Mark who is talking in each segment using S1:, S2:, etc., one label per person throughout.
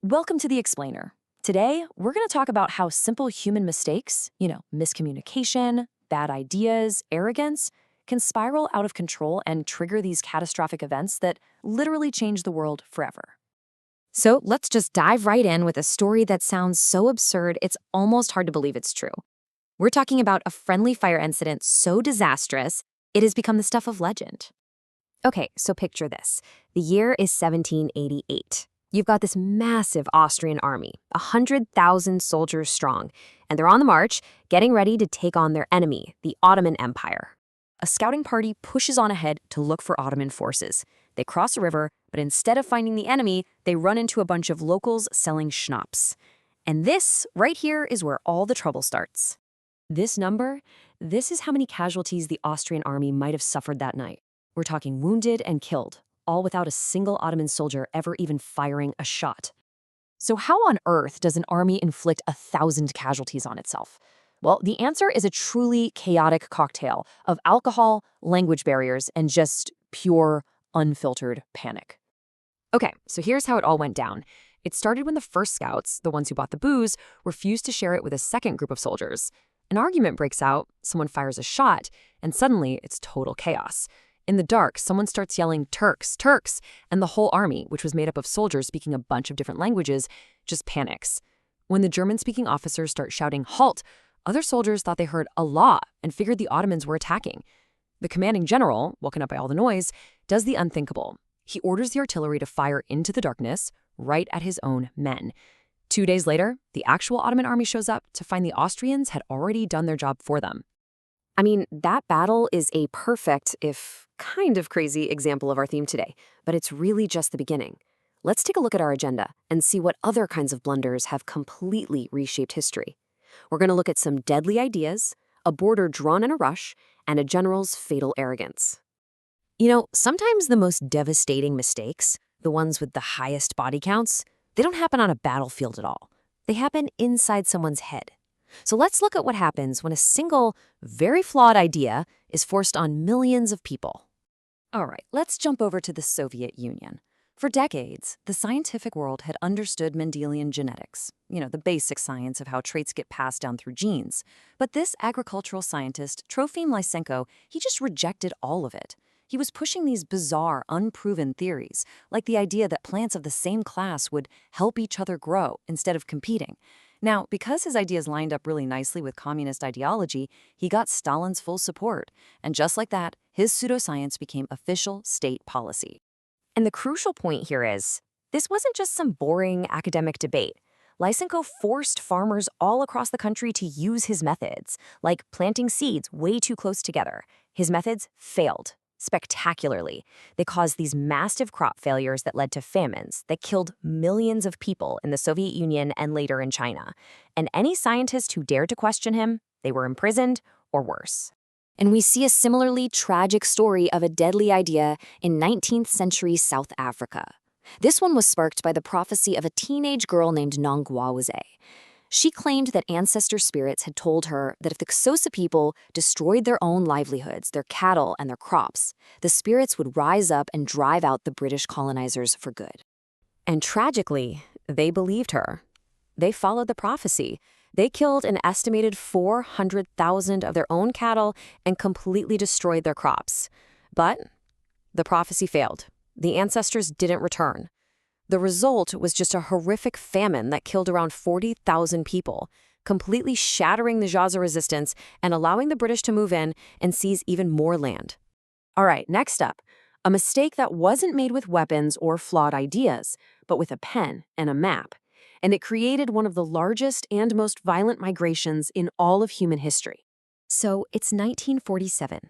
S1: Welcome to the Explainer. Today, we're going to talk about how simple human mistakes, miscommunication, bad ideas, arrogance, can spiral out of control and trigger these catastrophic events that literally change the world forever.
S2: So let's just dive right in with a story that sounds so absurd it's almost hard to believe it's true. We're talking about a friendly fire incident so disastrous, it has become the stuff of legend. Okay, so picture this. The year is 1788. You've got this massive Austrian army, 100,000 soldiers strong, and they're on the march, getting ready to take on their enemy, the Ottoman Empire.
S1: A scouting party pushes on ahead to look for Ottoman forces. They cross a river, but instead of finding the enemy, they run into a bunch of locals selling schnapps. And this, right here, is where all the trouble starts. This is how many casualties the Austrian army might have suffered that night. We're talking wounded and killed, all without a single Ottoman soldier ever even firing a shot. So how on earth does an army inflict 1,000 casualties on itself? Well, the answer is a truly chaotic cocktail of alcohol, language barriers, and just pure, unfiltered panic.
S2: Okay, so here's how it all went down. It started when the first scouts, the ones who bought the booze, refused to share it with a second group of soldiers. An argument breaks out, someone fires a shot, and suddenly it's total chaos. In the dark, someone starts yelling, "Turks, Turks!" and the whole army, which was made up of soldiers speaking a bunch of different languages, just panics. When the German-speaking officers start shouting, "Halt!" other soldiers thought they heard Allah and figured the Ottomans were attacking. The commanding general, woken up by all the noise, does the unthinkable. He orders the artillery to fire into the darkness, right at his own men. 2 days later, the actual Ottoman army shows up to find the Austrians had already done their job for them.
S1: I mean, that battle is a perfect, if kind of crazy, example of our theme today, but it's really just the beginning. Let's take a look at our agenda and see what other kinds of blunders have completely reshaped history. We're going to look at some deadly ideas, a border drawn in a rush, and a general's fatal arrogance. Sometimes the most devastating mistakes, the ones with the highest body counts, they don't happen on a battlefield at all. They happen inside someone's head. So let's look at what happens when a single, very flawed idea is forced on millions of people. All right, let's jump over to the Soviet Union. For decades, the scientific world had understood Mendelian genetics, the basic science of how traits get passed down through genes. But this agricultural scientist, Trofim Lysenko, he just rejected all of it. He was pushing these bizarre, unproven theories, like the idea that plants of the same class would help each other grow instead of competing. Now, because his ideas lined up really nicely with communist ideology, he got Stalin's full support. And just like that, his pseudoscience became official state policy.
S2: And the crucial point here is, this wasn't just some boring academic debate. Lysenko forced farmers all across the country to use his methods, like planting seeds way too close together. His methods failed spectacularly. They caused these massive crop failures that led to famines that killed millions of people in the Soviet Union and later in China. And any scientist who dared to question him, they were imprisoned or worse.
S1: And we see a similarly tragic story of a deadly idea in 19th century South Africa. This one was sparked by the prophecy of a teenage girl named Nongwawuze. She claimed that ancestor spirits had told her that if the Xhosa people destroyed their own livelihoods, their cattle, and their crops, the spirits would rise up and drive out the British colonizers for good.
S2: And tragically, they believed her. They followed the prophecy. They killed an estimated 400,000 of their own cattle and completely destroyed their crops. But the prophecy failed. The ancestors didn't return. The result was just a horrific famine that killed around 40,000 people, completely shattering the Xhosa resistance and allowing the British to move in and seize even more land.
S1: All right, next up, a mistake that wasn't made with weapons or flawed ideas, but with a pen and a map. And it created one of the largest and most violent migrations in all of human history.
S2: So it's 1947.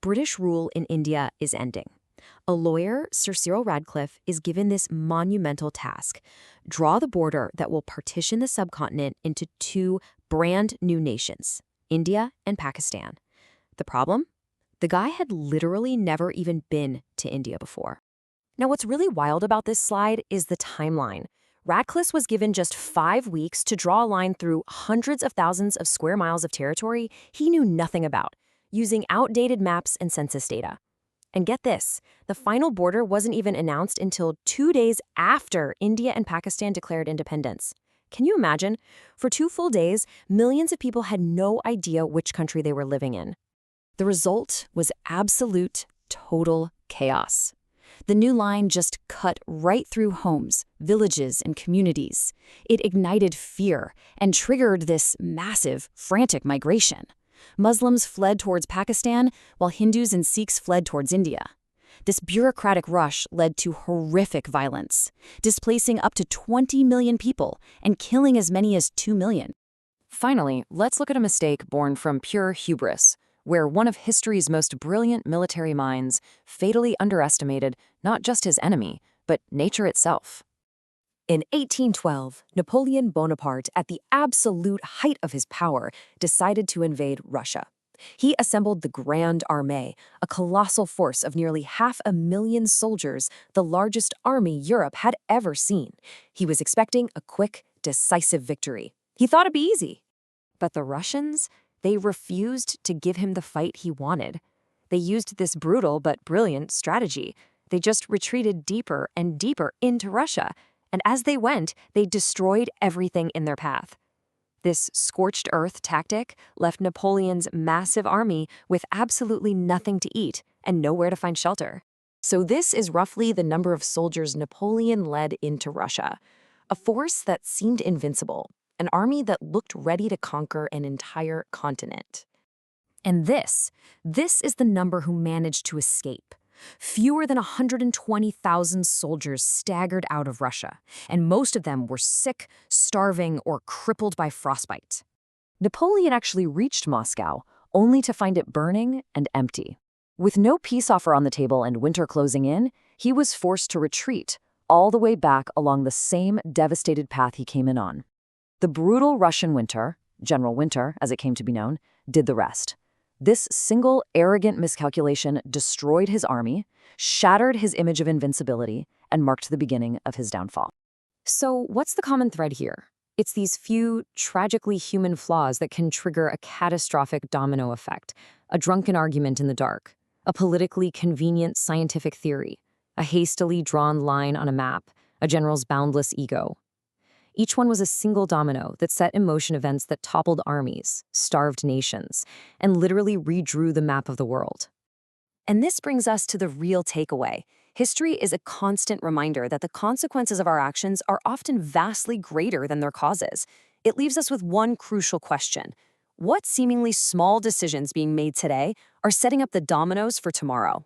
S2: British rule in India is ending. A lawyer, Sir Cyril Radcliffe, is given this monumental task: draw the border that will partition the subcontinent into two brand new nations, India and Pakistan. The problem? The guy had literally never even been to India before. Now, what's really wild about this slide is the timeline. Radcliffe was given just 5 weeks to draw a line through hundreds of thousands of square miles of territory he knew nothing about, using outdated maps and census data. And get this, the final border wasn't even announced until 2 days after India and Pakistan declared independence. Can you imagine? For 2 full days, millions of people had no idea which country they were living in. The result was absolute, total chaos. The new line just cut right through homes, villages, and communities. It ignited fear and triggered this massive, frantic migration. Muslims fled towards Pakistan, while Hindus and Sikhs fled towards India. This bureaucratic rush led to horrific violence, displacing up to 20 million people and killing as many as 2 million. Finally, let's look at a mistake born from pure hubris, where one of history's most brilliant military minds fatally underestimated not just his enemy, but nature itself.
S1: In 1812, Napoleon Bonaparte, at the absolute height of his power, decided to invade Russia. He assembled the Grande Armée, a colossal force of nearly 500,000 soldiers, the largest army Europe had ever seen. He was expecting a quick, decisive victory. He thought it'd be easy. But the Russians, they refused to give him the fight he wanted. They used this brutal but brilliant strategy. They just retreated deeper and deeper into Russia. And as they went, they destroyed everything in their path. This scorched earth tactic left Napoleon's massive army with absolutely nothing to eat and nowhere to find shelter. So this is roughly the number of soldiers Napoleon led into Russia. A force that seemed invincible, an army that looked ready to conquer an entire continent. And this is the number who managed to escape. Fewer than 120,000 soldiers staggered out of Russia, and most of them were sick, starving, or crippled by frostbite. Napoleon actually reached Moscow, only to find it burning and empty. With no peace offer on the table and winter closing in, he was forced to retreat, all the way back along the same devastated path he came in on. The brutal Russian winter, General Winter as it came to be known, did the rest. This single arrogant miscalculation destroyed his army, shattered his image of invincibility, and marked the beginning of his downfall. So what's the common thread here? It's these few tragically human flaws that can trigger a catastrophic domino effect, a drunken argument in the dark, a politically convenient scientific theory, a hastily drawn line on a map, a general's boundless ego. Each one was a single domino that set in motion events that toppled armies, starved nations, and literally redrew the map of the world. And this brings us to the real takeaway. History is a constant reminder that the consequences of our actions are often vastly greater than their causes. It leaves us with one crucial question. What seemingly small decisions being made today are setting up the dominoes for tomorrow?